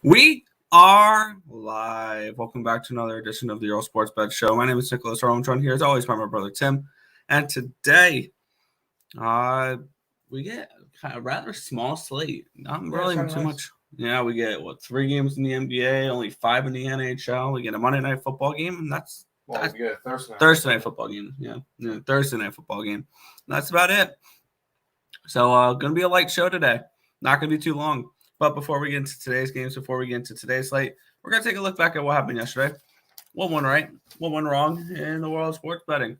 We are live. Welcome back to another edition of the Earle Sports Bet Show. My name is Nicholas Earle. I'm joined here as always by my brother Tim. And today, we get kind of a rather small slate. Not really too much. Yeah, we get 3 games in the NBA, only 5 in the NHL. We get a Monday night football game, and that's we get a Thursday night football game. Yeah, Thursday night football game. And that's about it. So, gonna be a light show today. Not gonna be too long. But before we get into today's games, before we get into today's slate, we're going to take a look back at what happened yesterday. What went right? What went wrong in the world of sports betting?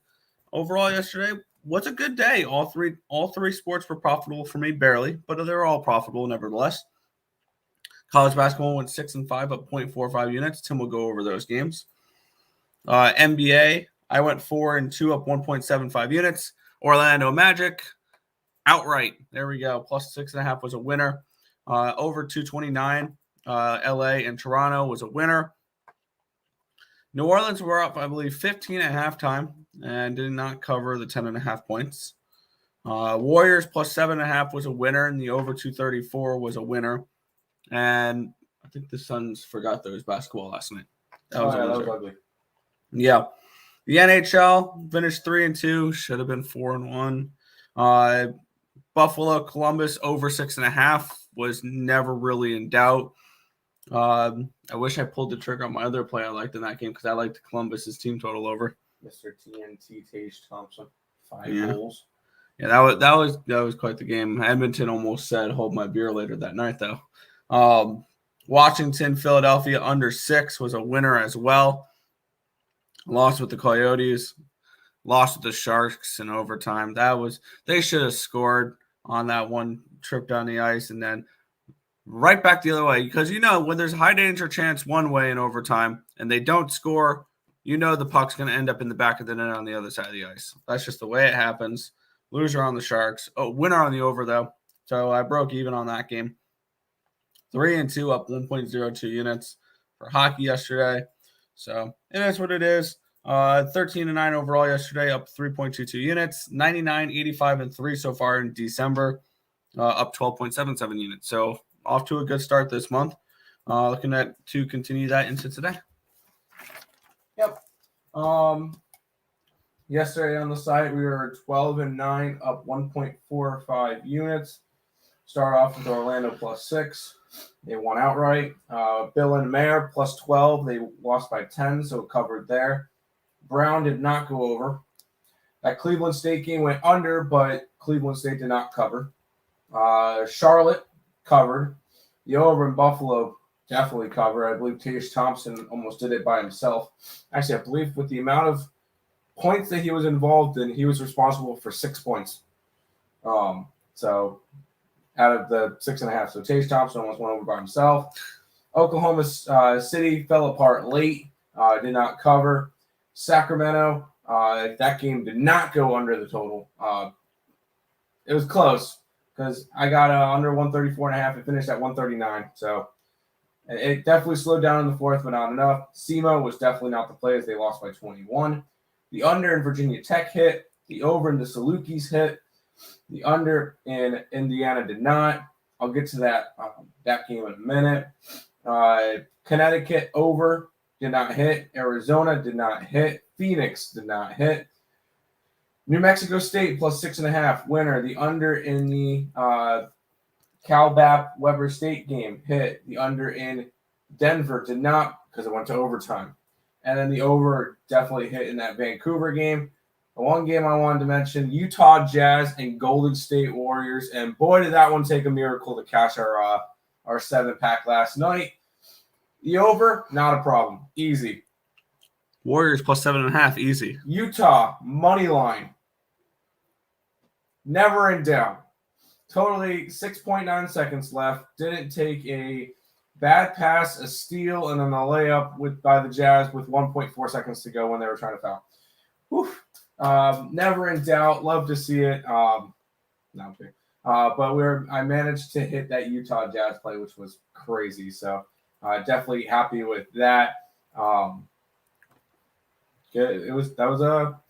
Overall, yesterday was a good day. All three sports were profitable for me, barely, but they were all profitable nevertheless. College basketball went 6-5, up 0.45 units. Tim will go over those games. NBA, I went 4-2, up 1.75 units. Orlando Magic, outright. There we go. Plus 6.5 was a winner. Over 229, LA and Toronto was a winner. New Orleans were up, I believe, 15 at halftime and did not cover the 10.5 points. Warriors plus 7.5 was a winner, and the over 234 was a winner. And I think the Suns forgot there was basketball last night. That was ugly. Yeah. The NHL finished 3-2, should have been 4-1. Buffalo, Columbus over 6.5 was never really in doubt. I wish I pulled the trigger on my other play I liked in that game because I liked Columbus's team total over. Mr. TNT Tage Thompson, 5 goals. Yeah, that was quite the game. Edmonton almost said hold my beer later that night though. Washington, Philadelphia under 6 was a winner as well. Lost with the Coyotes, lost with the Sharks in overtime. They should have scored on that one trip down the ice and then right back the other way. Because, when there's a high danger chance one way in overtime and they don't score, the puck's going to end up in the back of the net on the other side of the ice. That's just the way it happens. Loser on the Sharks. Oh, winner on the over, though. So I broke even on that game. 3-2, up 1.02 units for hockey yesterday. So it is what it is. 13-9 overall yesterday, up 3.22 units. 99, 85, and 3 so far in December, up 12.77 units. So off to a good start this month. Looking to continue that into today. Yep. Yesterday on the site, we were 12-9, up 1.45 units. Start off with Orlando plus 6. They won outright. Bill and Mayer plus 12. They lost by 10, so it covered there. Brown did not go over. That Cleveland State game went under, but Cleveland State did not cover. Charlotte covered. The over in Buffalo definitely covered. I believe Tage Thompson almost did it by himself. Actually, I believe with the amount of points that he was involved in, he was responsible for 6 points. So out of the 6.5. So Tage Thompson almost went over by himself. Oklahoma City fell apart late. Did not cover. Sacramento, that game did not go under the total. It was close because I got under 134.5. It finished at 139. So it definitely slowed down in the fourth, but not enough. SEMO was definitely not the play as they lost by 21. The under in Virginia Tech hit. The over in the Salukis hit. The under in Indiana did not. I'll get to that game in a minute. Connecticut over did not hit. Arizona did not hit. Phoenix did not hit. New Mexico State plus 6.5 winner. The under in the Cal-Bap Weber State game hit. The under in Denver did not because it went to overtime. And then the over definitely hit in that Vancouver game. The one game I wanted to mention, Utah Jazz and Golden State Warriors. And boy, did that one take a miracle to cash our 7-pack last night. The over, not a problem. Easy. Warriors plus 7.5, easy. Utah, money line. Never in doubt. Totally 6.9 seconds left. Didn't take a bad pass, a steal, and then a layup by the Jazz with 1.4 seconds to go when they were trying to foul. Woof. Never in doubt. Love to see it. But I managed to hit that Utah Jazz play, which was crazy. So definitely happy with that. That was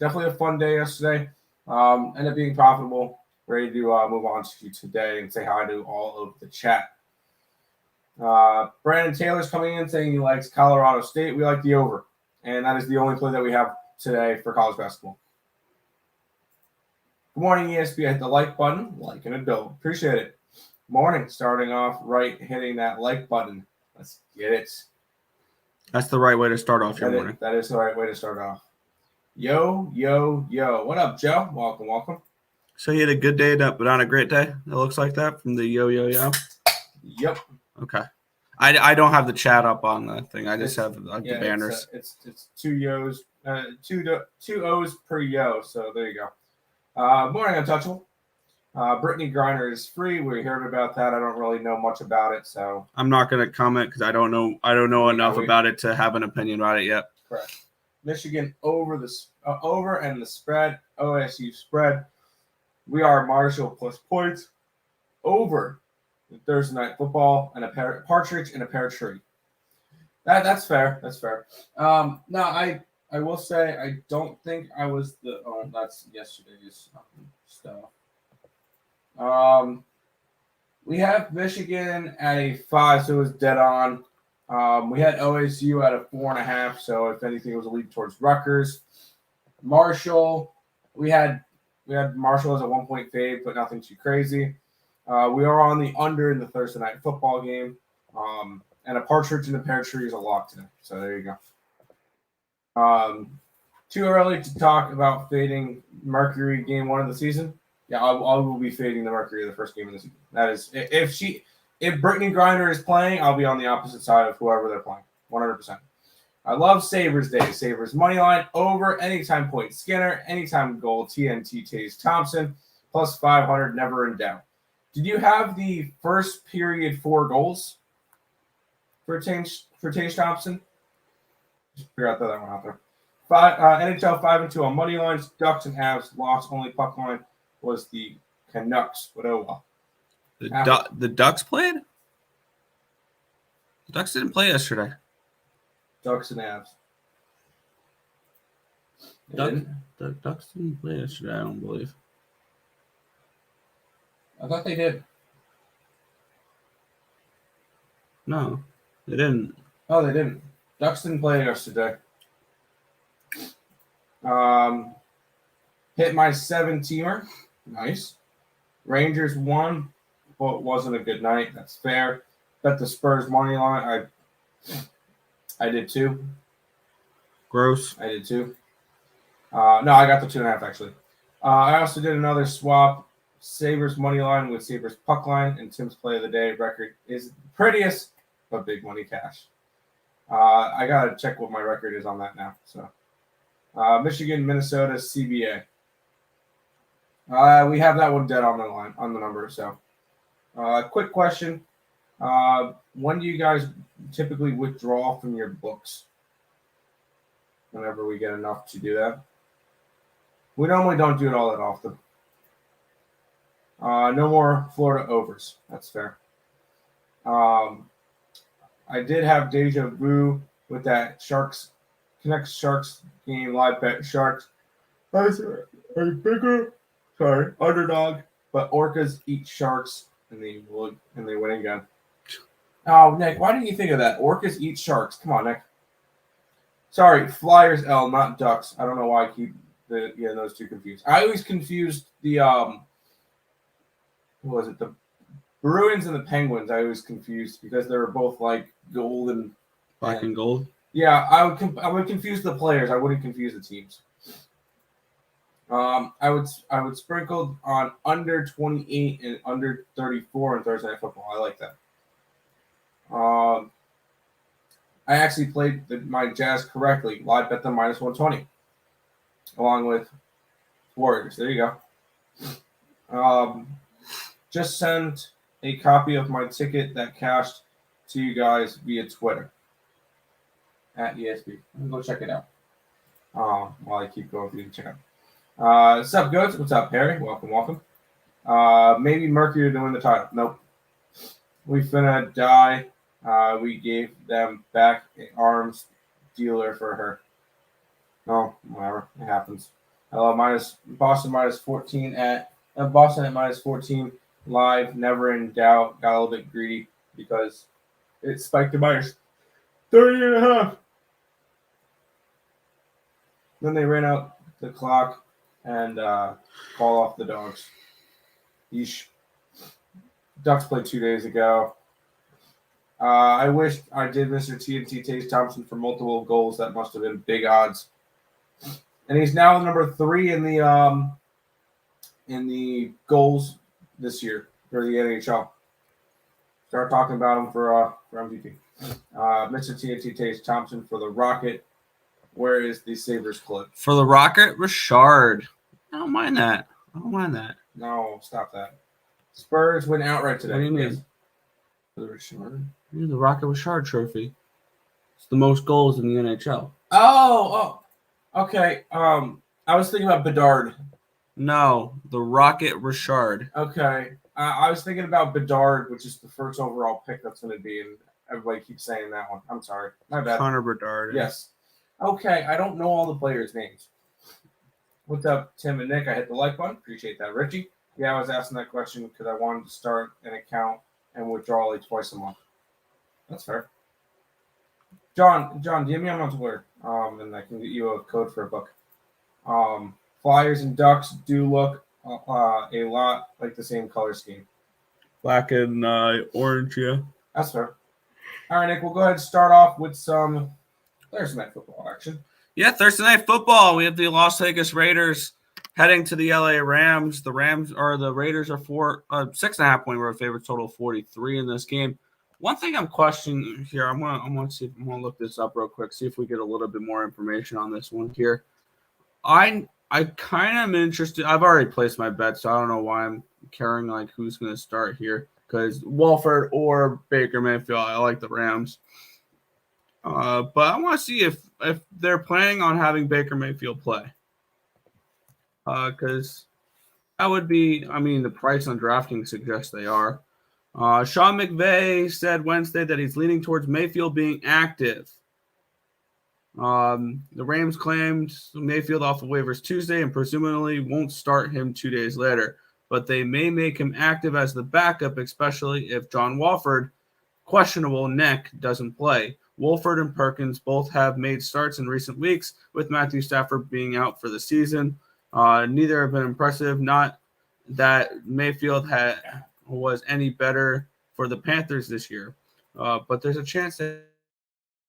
definitely a fun day yesterday. Ended up being profitable. Ready to move on to today and say hi to all of the chat. Brandon Taylor's coming in saying he likes Colorado State. We like the over. And that is the only play that we have today for college basketball. Good morning, ESPN. Hit the like button, like and a dope. Appreciate it. Morning. Starting off right, hitting that like button. Let's get it. That's the right way to start off your morning. That is the right way to start off. Yo. What up, Joe? Welcome. So you had a good day, but on a great day? It looks like that from the yo. Yep. Okay. I don't have the chat up on the thing. I just have the banners. It's 2 yos, two O's per yo. So there you go. Morning, Untouchable. Brittany Griner is free. We heard about that. I don't really know much about it, so I'm not going to comment because I don't know enough about it to have an opinion about it yet. Correct. Michigan over and the spread. OSU spread. We are Marshall plus points over Thursday night football and a partridge in a pear tree. That's fair. No, I will say I don't think I was that's yesterday's stuff. We have Michigan at a 5, so it was dead on. We had OSU at a 4.5, so if anything, it was a lead towards Rutgers. Marshall, we had Marshall as a 1-point fave, but nothing too crazy. We are on the under in the Thursday night football game, and a partridge in a pear tree is a lock today. So there you go. Too early to talk about fading Mercury game 1 of the season. Yeah, I will be fading the Mercury the first game of the season. That is, if Brittany Griner is playing, I'll be on the opposite side of whoever they're playing, 100%. I love Sabres Day. Sabres money line over, anytime point Skinner, anytime goal TNT Taze Thompson, plus 500, never in doubt. Did you have the first period 4 goals for Taze Thompson? Just figure out that one out there. NHL 5-2 on money lines. Ducks and Avs lost. Only puck line was the Canucks, but oh well. The Ducks played? The Ducks didn't play yesterday. Ducks and Avs. The Ducks didn't play yesterday, I don't believe. I thought they did. No, they didn't. Oh, they didn't. Ducks didn't play yesterday. Hit my 7-teamer. Nice. Rangers won, but wasn't a good night. That's fair. Bet the Spurs money line. I did too. Gross. I did too. No, I got the 2.5 actually. I also did another swap. Sabres money line with Sabres puck line, and Tim's play of the day record is prettiest, but big money cash. I gotta check what my record is on that now. So, Michigan, Minnesota, CBA. We have that one dead on the line on the number. So, quick question: when do you guys typically withdraw from your books? Whenever we get enough to do that, we normally don't do it all that often. No more Florida overs. That's fair. I did have deja vu with that Canucks Sharks game live bet. Sharks are bigger, underdog, but Orcas eat Sharks and they win again. Oh, Nick, why didn't you think of that? Orcas eat Sharks. Come on, Nick. Sorry, Flyers L, not Ducks. I don't know why I keep those two confused. I always confused the what was it? The Bruins and the Penguins. I always confused because they were both like gold and black and gold. Yeah, I would confuse the players. I wouldn't confuse the teams. I would sprinkle on under 28 and under 34 in Thursday Night Football. I like that. I actually played my Jazz correctly. Live bet them minus 120, along with Warriors. There you go. Just sent a copy of my ticket that cashed to you guys via Twitter at ESB. Go check it out. While I keep going through the chat. What's up, Goats? What's up, Harry? Welcome. Maybe Mercury to win the title. Nope. We finna die. We gave them back an arms dealer for her. No, whatever. It happens. Hello, Boston minus 14 at Boston at minus 14 live. Never in doubt. Got a little bit greedy because It spiked to minus 30.5. Then they ran out the clock and call off the dogs. Yeesh. Ducks played 2 days ago. I wish I did Mr. TNT Taze Thompson for multiple goals. That must have been big odds. And he's now number 3 in the goals this year for the NHL. Start talking about him for MVP. Mr. TNT Taze Thompson for the Rocket. Where is the Sabres clip? For the Rocket, Richard. I don't mind that. No, stop that. Spurs win outright today. What do you mean? Yes. For the Richard. The Rocket Richard trophy. It's the most goals in the NHL. Oh, okay. I was thinking about Bedard. No, the Rocket Richard. Okay. I was thinking about Bedard, which is the first overall pick that's going to be, and everybody keeps saying that one. I'm sorry. My bad. Connor Bedard. Yes. Okay, I don't know all the players' names. What's up, Tim and Nick? I hit the like button. Appreciate that. Richie? Yeah, I was asking that question because I wanted to start an account and withdraw like twice a month. That's fair. John, DM me on Twitter, and I can get you a code for a book. Flyers and Ducks do look a lot like the same color scheme. Black and orange, yeah. That's fair. All right, Nick, we'll go ahead and start off with some Thursday night football action. Yeah, Thursday night football. We have the Las Vegas Raiders heading to the LA Rams. The Raiders are 6.5 point road favorites, total 43 in this game. One thing I'm questioning here, I'm gonna look this up real quick, see if we get a little bit more information on this one here. I kind of am interested. I've already placed my bet, so I don't know why I'm caring like who's going to start here. Because Wolford or Baker Mayfield, I like the Rams. But I want to see if they're planning on having Baker Mayfield play. Because that would be, the price on DraftKings suggests they are. Sean McVay said Wednesday that he's leaning towards Mayfield being active. The Rams claimed Mayfield off the waivers Tuesday and presumably won't start him 2 days later, but they may make him active as the backup, especially if John Wolford, questionable neck, doesn't play. Wolford and Perkins both have made starts in recent weeks, with Matthew Stafford being out for the season. Neither have been impressive. Not that Mayfield was any better for the Panthers this year, but there's a chance that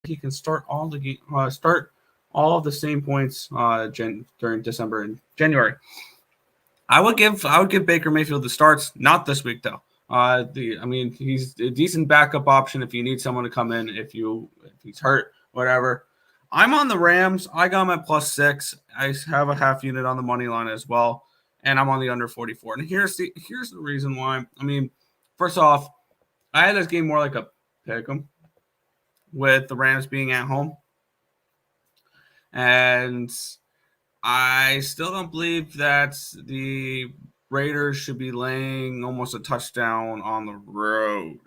he can start all of the same points during December and January. I would give Baker Mayfield the starts, not this week though. He's a decent backup option if you need someone to come in if he's hurt, whatever. I'm on the Rams. I got him at +6. I have a half unit on the money line as well, and I'm on the under 44. And here's the reason why. First off, I had this game more like a pick 'em, with the Rams being at home. And I still don't believe that the Raiders should be laying almost a touchdown on the road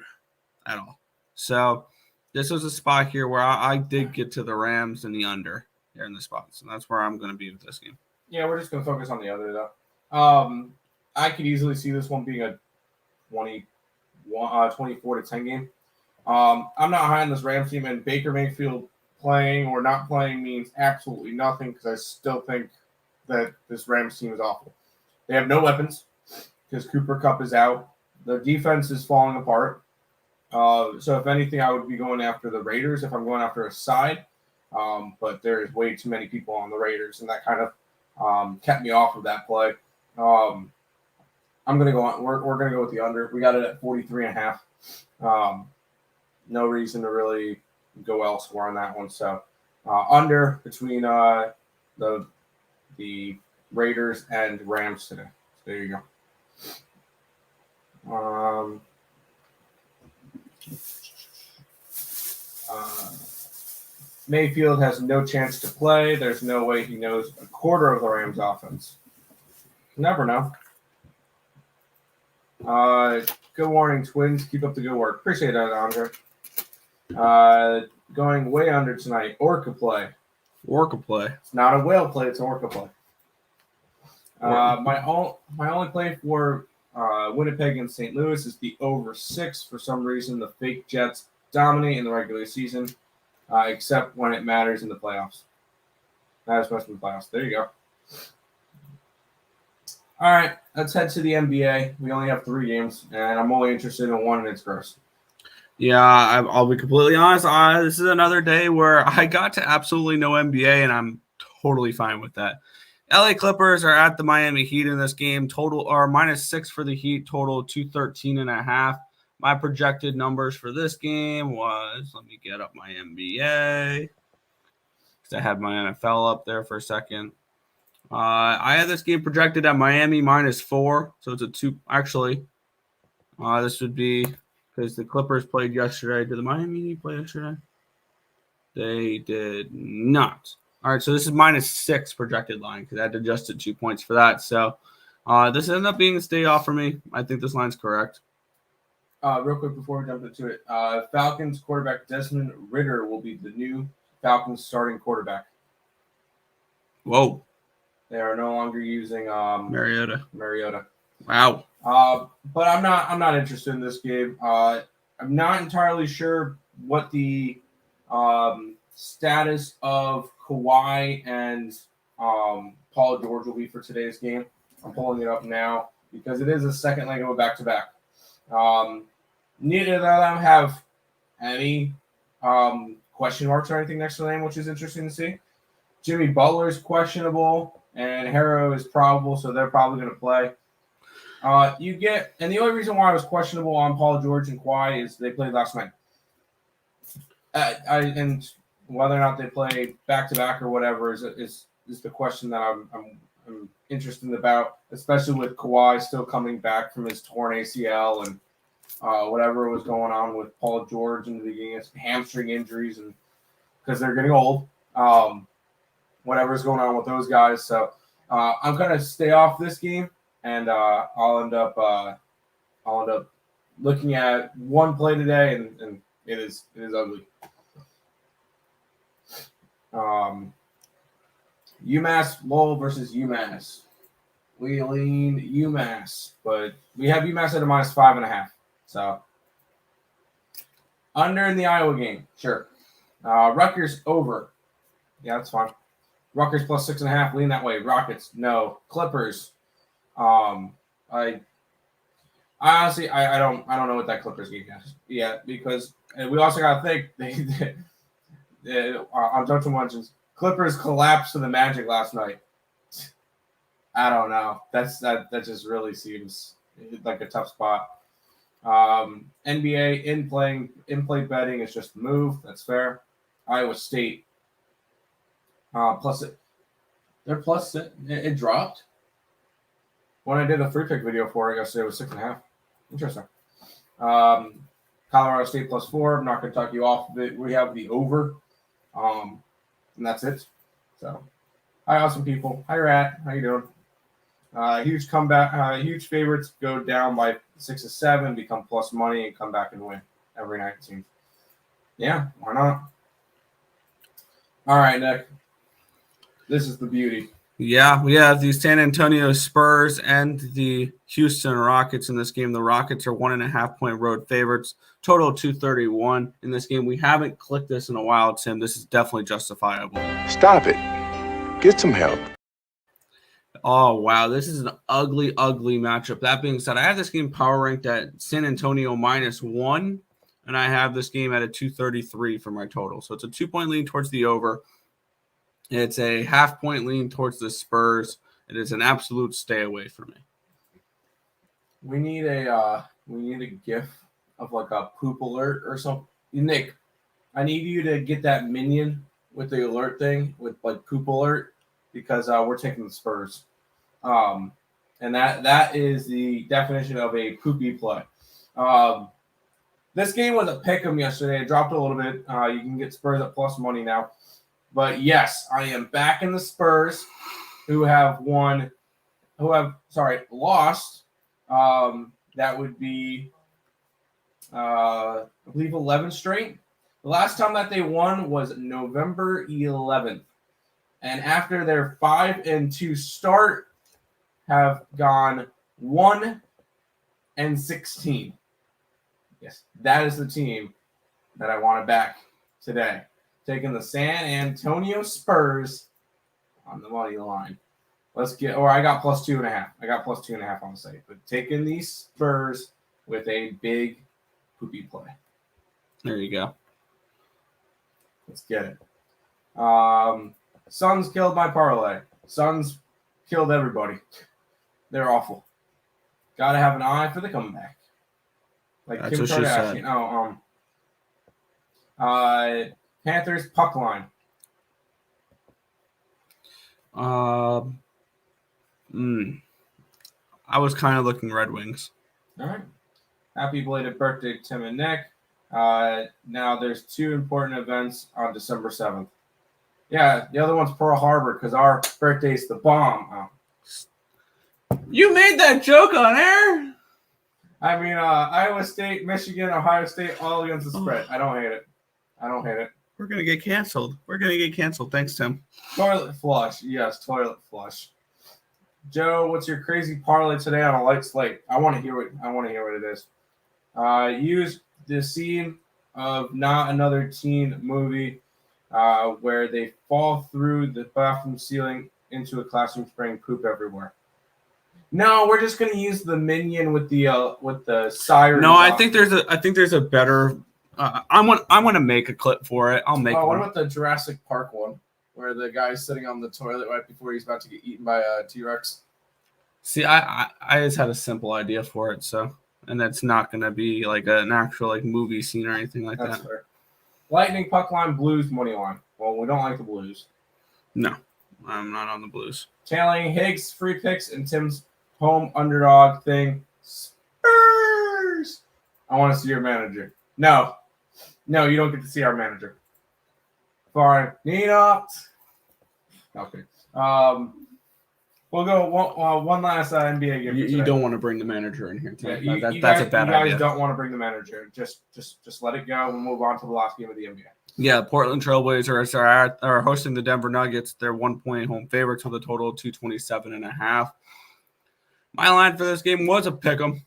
at all. So this was a spot here where I did get to the Rams and the under here in the spot. So that's where I'm going to be with this game. Yeah, we're just going to focus on the under, though. I could easily see this one being a 24-10 game. I'm not high on this Rams team, and Baker Mayfield playing or not playing means absolutely nothing because I still think that this Rams team is awful. They have no weapons because Cooper Kupp is out. Their defense is falling apart. So if anything, I would be going after the Raiders if I'm going after a side. But there's way too many people on the Raiders, and that kind of kept me off of that play. I'm going to go on. We're going to go with the under. We got it at 43.5. No reason to really go elsewhere on that one. So under between the Raiders and Rams today. So there you go. Mayfield has no chance to play. There's no way he knows a quarter of the Rams offense. Never know. Good morning, Twins. Keep up the good work. Appreciate that, Andre. Going way under tonight. Orca play. It's not a whale play. It's an orca play. My only play for Winnipeg and St. Louis is the over 6. For some reason, the fake Jets dominate in the regular season, except when it matters in the playoffs. Not as much in the playoffs. There you go. All right, let's head to the NBA. We only have 3 games, and I'm only interested in one, and it's gross. Yeah, I'll be completely honest. This is another day where I got to absolutely no NBA, and I'm totally fine with that. LA Clippers are at the Miami Heat in this game. Total or -6 for the Heat. Total 213.5. My projected numbers for this game was, let me get up my NBA because I had my NFL up there for a second. I had this game projected at Miami -4, so it's a 2. Actually, this would be because the Clippers played yesterday. Did the Miami Heat play yesterday? They did not. All right, so this is -6 projected line because I had to adjust it 2 points for that. So this ended up being a stay off for me. I think this line's correct. Real quick before we jump into it, Falcons quarterback Desmond Ridder will be the new Falcons starting quarterback. Whoa. They are no longer using Mariota. Wow. But I'm not interested in this game. I'm not entirely sure what the status of Kawhi and Paul George will be for today's game. I'm pulling it up now because it is a second leg of a back-to-back. Neither of them have any question marks or anything next to the name, which is interesting to see. Jimmy Butler is questionable, and Harrow is probable, so they're probably going to play. And the only reason why I was questionable on Paul George and Kawhi is they played last night. And whether or not they play back-to-back or whatever is the question that I'm interested about, especially with Kawhi still coming back from his torn ACL and whatever was going on with Paul George in the beginning, hamstring injuries, and because they're getting old, whatever's going on with those guys. So I'm gonna stay off this game, and I'll end up looking at one play today, and it is ugly. UMass Lowell versus UMass. We lean UMass, but we have UMass at a -5.5. So under in the Iowa game, sure. Rutgers over. Yeah, that's fine. Rutgers +6.5. Lean that way. Rockets, no. Clippers. I honestly I don't know what that Clippers game is. Yeah, because we also got to think on Junction Munchins, Clippers collapsed to the Magic last night. I don't know. That just really seems like a tough spot. NBA in-play betting is just a move. That's fair. Iowa State. They're plus it dropped. When I did a free pick video for it yesterday, it was 6.5. Interesting. Colorado State +4. I'm not going to talk you off of it. We have the over. And that's it. So, hi, awesome people. Hi, Rat. How you doing? Huge comeback. Huge favorites go down by 6 to 7, become plus money, and come back and win every night, it seems. Yeah, why not? All right, Nick. This is the beauty. Yeah, we have the San Antonio Spurs and the Houston Rockets in this game. The Rockets are 1.5-point road favorites. Total 231 in this game. We haven't clicked this in a while, Tim. This is definitely justifiable. Stop it. Get some help. Oh, wow. This is an ugly, ugly matchup. That being said, I have this game power ranked at San Antonio -1, and I have this game at a 233 for my total. So it's a 2-point lean towards the over. It's a 0.5-point lean towards the Spurs. It is an absolute stay away for me. We need a GIF of like a poop alert or something. Nick, I need you to get that minion with the alert thing with like poop alert because we're taking the Spurs. And that is the definition of a poopy play. This game was a pick 'em yesterday. It dropped a little bit. You can get Spurs at plus money now. But yes, I am back in the Spurs who have lost. That would be, I believe, 11 straight. The last time that they won was November 11th. And after their 5-2 start, have gone 1-16. Yes, that is the team that I want to back today. Taking the San Antonio Spurs on the money line. I got +2.5. I got +2.5 on the site. But taking these Spurs with a big poopy play. There you go. Let's get it. Suns killed my parlay. Suns killed everybody. They're awful. Gotta have an eye for the comeback. Like That's Kim what she said. Kardashian. Panthers puck line. I was kind of looking Red Wings. All right. Happy belated birthday, Tim and Nick. Now there's 2 important events on December 7th. Yeah, the other one's Pearl Harbor because our birthday's the bomb. You made that joke on air? I mean, Iowa State, Michigan, Ohio State, all against the spread. I don't hate it. We're going to get canceled. Thanks, Tim. Toilet flush. Yes, toilet flush. Joe, what's your crazy parlay today on a light slate? I want to hear what it is. Use the scene of Not Another Teen movie where they fall through the bathroom ceiling into a classroom spraying poop everywhere. No, we're just going to use the minion with the siren. No, I think there's a better. I want to make a clip for it. I'll make one. What about the Jurassic Park one where the guy's sitting on the toilet right before he's about to get eaten by a T-Rex? See, I just had a simple idea for it, and that's not going to be like an actual like movie scene or anything like That's that. fair. Lightning puck line, Blues money line. Well, we don't like the Blues. No, I'm not on the Blues. Tailing Higgs free picks and Tim's home underdog thing. Spurs. I want to see your manager. No, you don't get to see our manager. Fine. Not. Okay. We'll go one last NBA game. You don't want to bring the manager in here. Yeah, that's a bad idea. You guys don't want to bring the manager. Just let it go. We'll move on to the last game of the NBA. Yeah, Portland Trailblazers are hosting the Denver Nuggets. They're 1-point home favorites with a total of 227.5. My line for this game was a pick'em,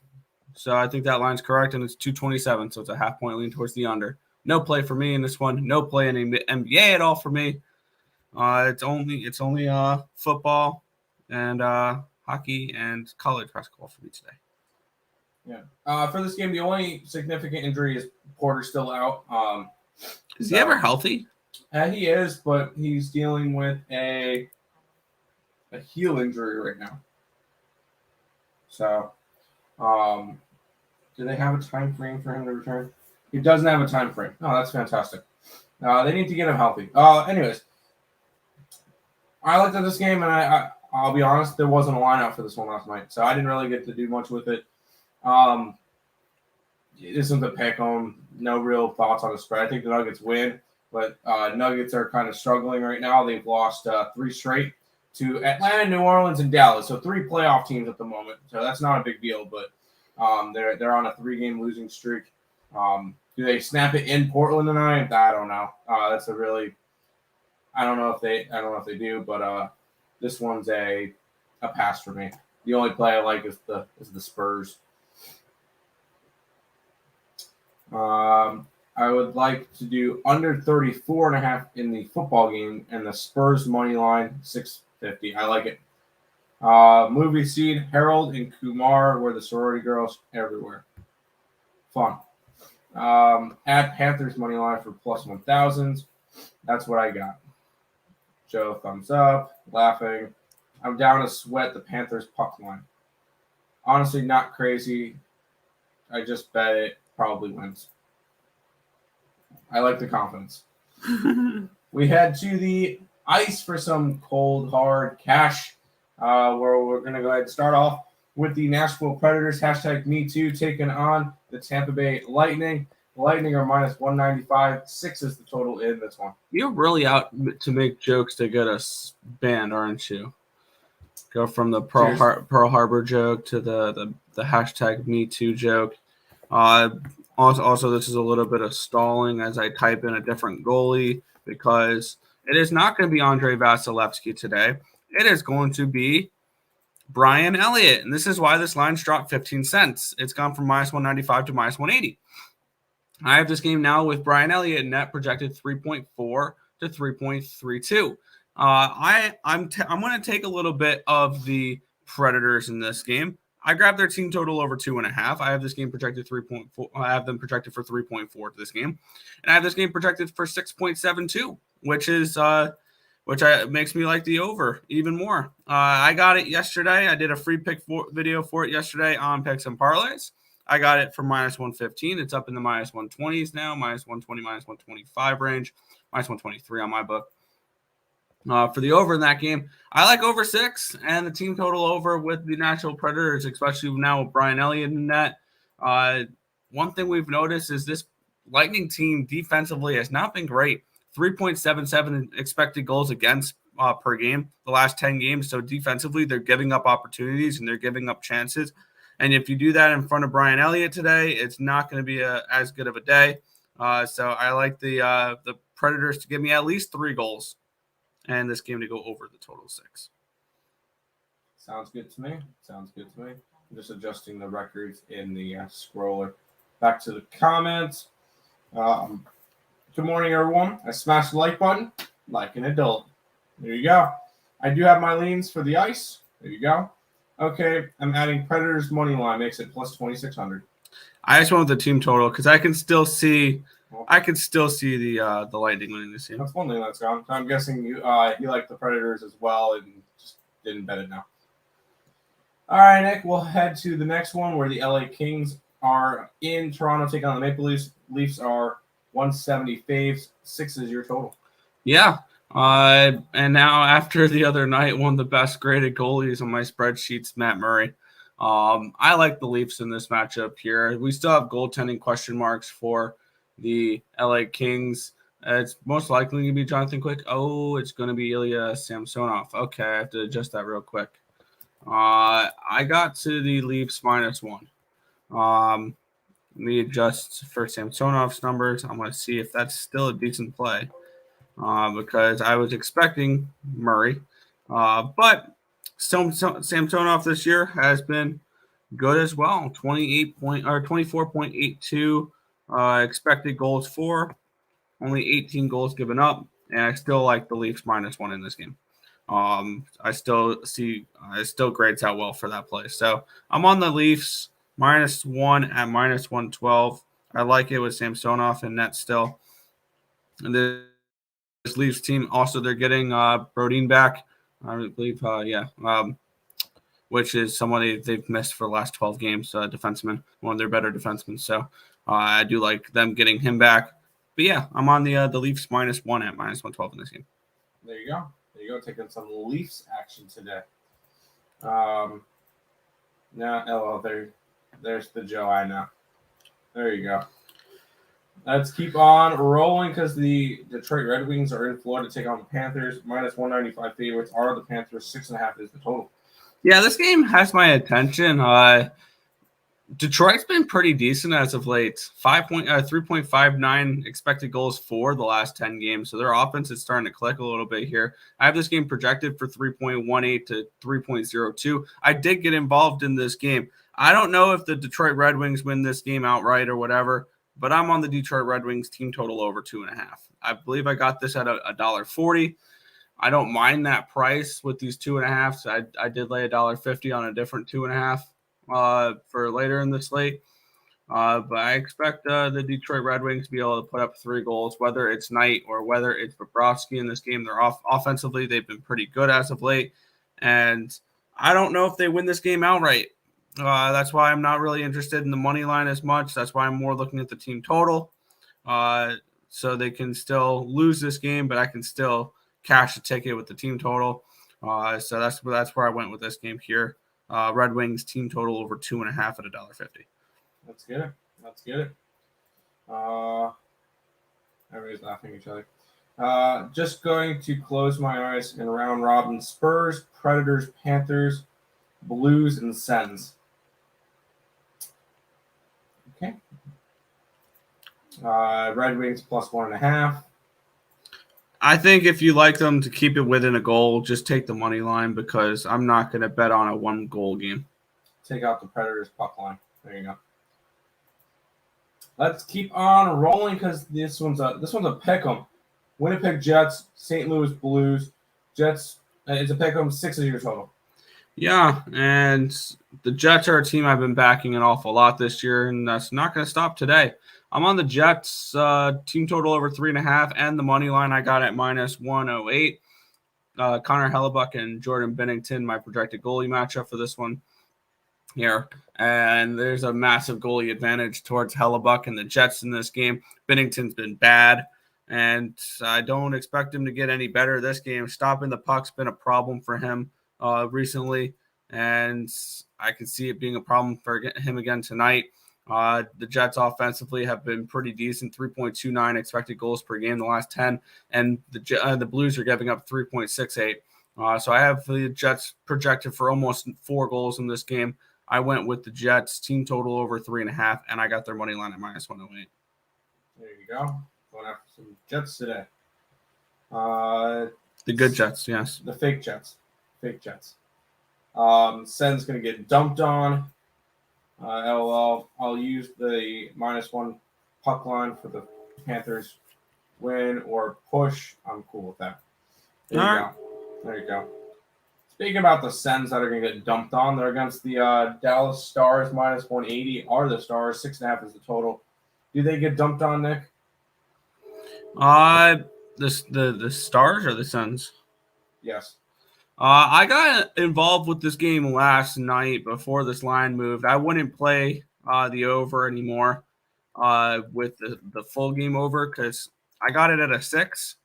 so I think that line's correct, and it's 227, so it's a half-point lean towards the under. No play for me in this one. No play in the NBA at all for me. It's only football and hockey and college basketball for me today. Yeah. For this game, the only significant injury is Porter still out. Is he ever healthy? He is, but he's dealing with a heel injury right now. So, do they have a time frame for him to return? He doesn't have a time frame. Oh, that's fantastic. They need to get him healthy. Anyways, I looked at this game, and I'll be honest, there wasn't a lineup for this one last night, so I didn't really get to do much with it. This isn't the pick on. No real thoughts on the spread. I think the Nuggets win, but Nuggets are kind of struggling right now. They've lost 3 straight to Atlanta, New Orleans, and Dallas. So 3 playoff teams at the moment. So that's not a big deal, but they're on a 3-game losing streak. Do they snap it in Portland tonight? I don't know. I don't know if they do, but this one's a pass for me. The only play I like is the Spurs. I would like to do under 34.5 in the football game and the Spurs money line 650. I like it. Movie seed Harold and Kumar were the sorority girls everywhere. Fun. Add Panthers money line for +1000. That's what I got. Joe, thumbs up. Laughing. I'm down to sweat the Panthers puck line. Honestly, not crazy. I just bet it probably wins. I like the confidence. We head to the ice for some cold, hard cash, where we're going to go ahead and start off with the Nashville Predators, #MeToo, taking on the Tampa Bay Lightning. The Lightning are -195. 6 is the total in this one. You're really out to make jokes to get us banned, aren't you? Go from the Pearl Harbor joke to the #MeToo joke. Also, this is a little bit of stalling as I type in a different goalie because it is not going to be Andrei Vasilevsky today. It is going to be Brian Elliott, and this is why this line's dropped 15 cents. It's gone from -195 to -180. I have this game now with Brian Elliott net projected 3.4 to 3.32. I'm going to take a little bit of the Predators in this game. I grabbed their team total over 2.5. I have this game projected 3.4. I have them projected for 3.4 to this game, and I have this game projected for 6.72, which makes me like the over even more. I got it yesterday. I did a free pick video for it yesterday on picks and parlays. I got it for minus 115. It's up in the minus 120s now, minus 120, minus 125 range, minus 123 on my book. For the over in that game, I like over 6 and the team total over with the Nashville Predators, especially now with Brian Elliott in net. One thing we've noticed is this Lightning team defensively has not been great. 3.77 expected goals against per game the last 10 games. So defensively, they're giving up opportunities and they're giving up chances. And if you do that in front of Brian Elliott today, it's not going to be as good of a day. So I like the Predators to give me at least 3 goals and this game to go over the total 6. Sounds good to me. I'm just adjusting the records in the scroller. Back to the comments. Good morning, everyone. I smashed the like button like an adult. There you go. I do have my leans for the ice. There you go. Okay, I'm adding Predators money line. Makes it plus 2,600. I just went with the team total because I can still see the Lightning winning this game. That's one thing that's gone. So I'm guessing you like the Predators as well and just didn't bet it now. All right, Nick, we'll head to the next one where the LA Kings are in Toronto taking on the Maple Leafs. Leafs are 170 faves. 6 is your total. Yeah. And now after the other night, one of the best graded goalies on my spreadsheets, Matt Murray. I like the Leafs in this matchup here. We still have goaltending question marks for the LA Kings. It's most likely going to be Jonathan Quick. Oh, it's going to be Ilya Samsonov. Okay, I have to adjust that real quick. I got to the Leafs -1. Let me adjust for Samsonov's numbers. I'm going to see if that's still a decent play. Because I was expecting Murray. But Samsonov this year has been good as well. 24.82 expected goals for, only 18 goals given up, and I still like the Leafs -1 in this game. I still grades out well for that play. So I'm on the Leafs -1 at -112. I like it with Samsonov and net still. And this Leafs team also they're getting Brodin back, I believe. Which is somebody they've missed for the last 12 games. Defenseman, one of their better defensemen. So I do like them getting him back. But yeah, I'm on the Leafs -1 at -112 in this game. There you go. Taking some Leafs action today. There's the Joe I know. There you go. Let's keep on rolling because the Detroit Red Wings are in Florida to take on the Panthers. -195 favorites are the Panthers. 6.5 is the total. Yeah, this game has my attention. Detroit's been pretty decent as of late. 3.59 expected goals for the last 10 games. So their offense is starting to click a little bit here. I have this game projected for 3.18 to 3.02. I did get involved in this game. I don't know if the Detroit Red Wings win this game outright or whatever, but I'm on the Detroit Red Wings team total over 2.5. I believe I got this at $1.40. I don't mind that price with these 2.5s. I did lay $1.50 on a different 2.5 for later in the slate. But I expect the Detroit Red Wings to be able to put up 3 goals, whether it's Knight or whether it's Bobrovsky in this game. They're offensively, they've been pretty good as of late. And I don't know if they win this game outright. That's why I'm not really interested in the money line as much. That's why I'm more looking at the team total. So they can still lose this game, but I can still cash a ticket with the team total. So that's where I went with this game here. Red Wings team total over 2.5 at $1.50. Let's get it. Everybody's laughing at each other. Just going to close my eyes and round robin. Spurs, Predators, Panthers, Blues, and Sens. Okay. Red Wings +1.5. I think if you like them to keep it within a goal, just take the money line because I'm not going to bet on a 1-goal game. Take out the Predators puck line. There you go. Let's keep on rolling because this one's a pick'em. Winnipeg Jets, St. Louis Blues. Jets. It's a pick'em. 6 is your total. Yeah, and the Jets are a team I've been backing an awful lot this year, and that's not going to stop today. I'm on the Jets team total over 3.5, and the money line I got at -108. Connor Hellebuck and Jordan Binnington, my projected goalie matchup for this one here. And there's a massive goalie advantage towards Hellebuck and the Jets in this game. Binnington's been bad, and I don't expect him to get any better this game. Stopping the puck's been a problem for him recently, and I can see it being a problem for him again tonight. The Jets offensively have been pretty decent, 3.29 expected goals per game the last 10, and the Blues are giving up 3.68. So I have the Jets projected for almost 4 goals in this game. I went with the Jets team total over 3.5, and I got their money line at -108. There you go. Going after some Jets today. The good Jets, yes. The fake Jets. Sen's going to get dumped on. LOL. I'll use the -1 puck line for the Panthers win or push. I'm cool with that. There you go. Speaking about the Sens that are going to get dumped on, they're against the Dallas Stars -180. Are the Stars 6.5 is the total? Do they get dumped on, Nick? The Stars or the Sens? Yes. I got involved with this game last night before this line moved. I wouldn't play the over anymore with the full game over because I got it at a 6,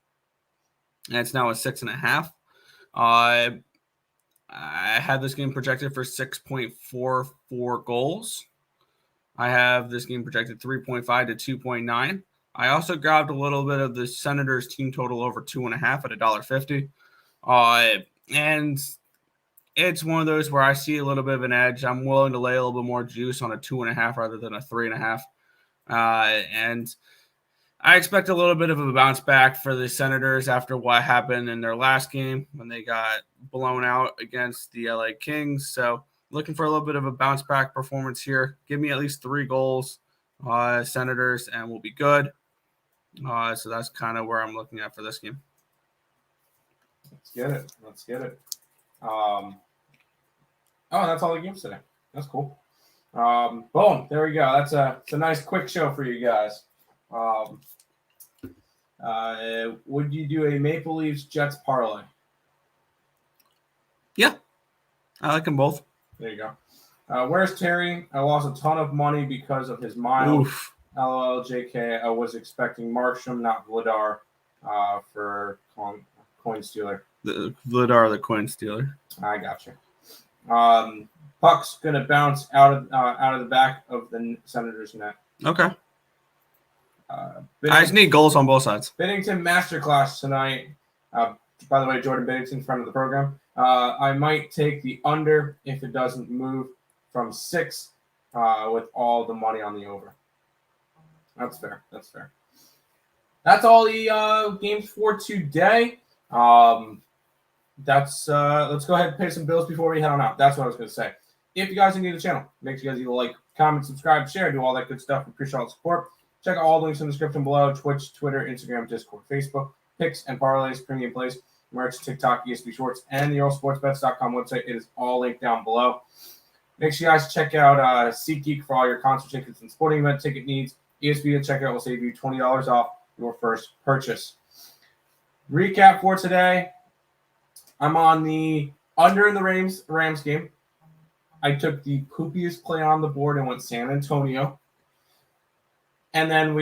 and it's now a 6.5. I had this game projected for 6.44 goals. I have this game projected 3.5 to 2.9. I also grabbed a little bit of the Senators team total over 2.5 at $1.50. And it's one of those where I see a little bit of an edge. I'm willing to lay a little bit more juice on a 2.5 rather than a 3.5. And I expect a little bit of a bounce back for the Senators after what happened in their last game when they got blown out against the LA Kings. So looking for a little bit of a bounce back performance here. Give me at least 3 goals, Senators, and we'll be good. So that's kind of where I'm looking at for this game. Let's get it. That's all the games today. That's cool. Boom. There we go. It's a nice quick show for you guys. Would you do a Maple Leafs Jets parlay? Yeah, I like them both. There you go. Where's Terry? I lost a ton of money because of his miles. Oof. LOL, JK. I was expecting Markstrom, not Vladar, for coin stealer. The Vladar, the coin stealer. I got you. Puck's gonna bounce out of the back of the Senators' net. Okay. I just need goals on both sides. Binnington masterclass tonight. By the way, Jordan Binnington, friend of the program. I might take the under if it doesn't move from 6 with all the money on the over. That's fair. That's all the games for today. Let's go ahead and pay some bills before we head on out. That's what I was going to say. If you guys are new to the channel, make sure you guys either like, comment, subscribe, share, do all that good stuff. We appreciate all the support. Check out all the links in the description below. Twitch, Twitter, Instagram, Discord, Facebook, picks and parlays, premium plays, merch, TikTok, ESP Shorts, and the EarleSportsBets.com website. It is all linked down below. Make sure you guys check out SeatGeek for all your concert tickets and sporting event ticket needs. ESPN checkout will save you $20 off your first purchase. Recap for today. I'm on the under in the Rams game. I took the poopiest play on the board and went San Antonio. And then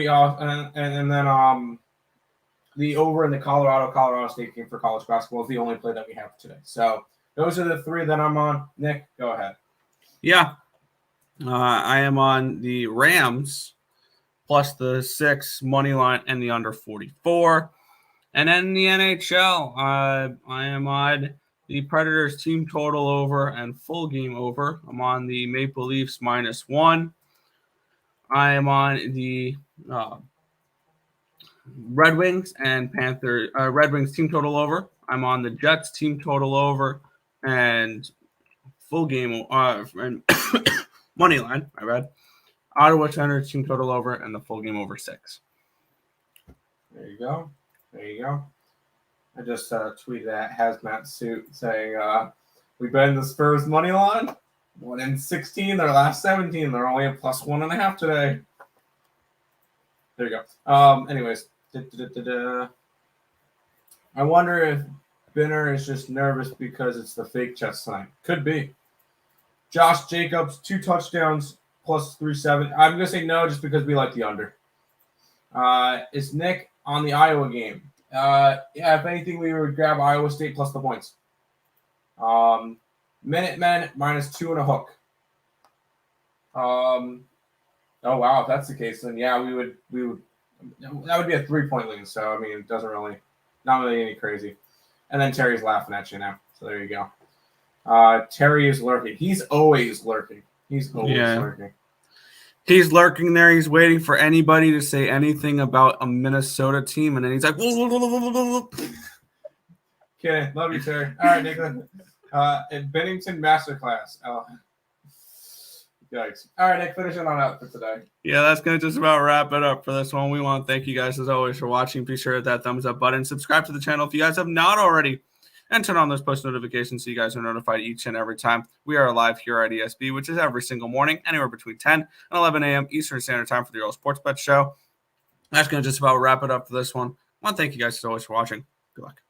the over in the Colorado State game for college basketball is the only play that we have today. So those are the 3 that I'm on. Nick, go ahead. Yeah. I am on the Rams plus the 6 money line and the under 44. And then the NHL, I am on the Predators team total over and full game over. I'm on the Maple Leafs -1. I am on the Red Wings and Red Wings team total over. I'm on the Jets team total over and full game and money line. I read. Ottawa Thunder team total over and the full game over 6. There you go. I just tweeted at Hazmat Suit saying, we bet in the Spurs money line. 1 in 16, their last 17. They're only a plus 1.5 today. There you go. Anyways. I wonder if Binner is just nervous because it's the fake chest tonight. Could be. Josh Jacobs, 2 touchdowns, plus 3.7. I'm going to say no just because we like the under. Is Nick on the Iowa game? Yeah, if anything, we would grab Iowa State plus the points. Minutemen -2 and a hook. Oh wow, if that's the case, then yeah, we would. That would be a 3-point lead. So I mean, it doesn't really, not really any crazy. And then Terry's laughing at you now. So there you go. Terry is lurking. He's always lurking. Lurking. He's lurking there. He's waiting for anybody to say anything about a Minnesota team, and then he's like, "Okay, love you, Terry." All right, Nick. At Bennington Masterclass. Oh. Yikes. All right, Nick, finishing on out for today. Yeah, that's going to just about wrap it up for this one. We want to thank you guys, as always, for watching. Be sure to hit that thumbs up button. Subscribe to the channel if you guys have not already. And turn on those post notifications so you guys are notified each and every time we are live here at ESB, which is every single morning, anywhere between 10 and 11 a.m. Eastern Standard Time for the Earle Sports Bet Show. That's going to just about wrap it up for this one. I want to thank you guys, as always, for watching. Good luck.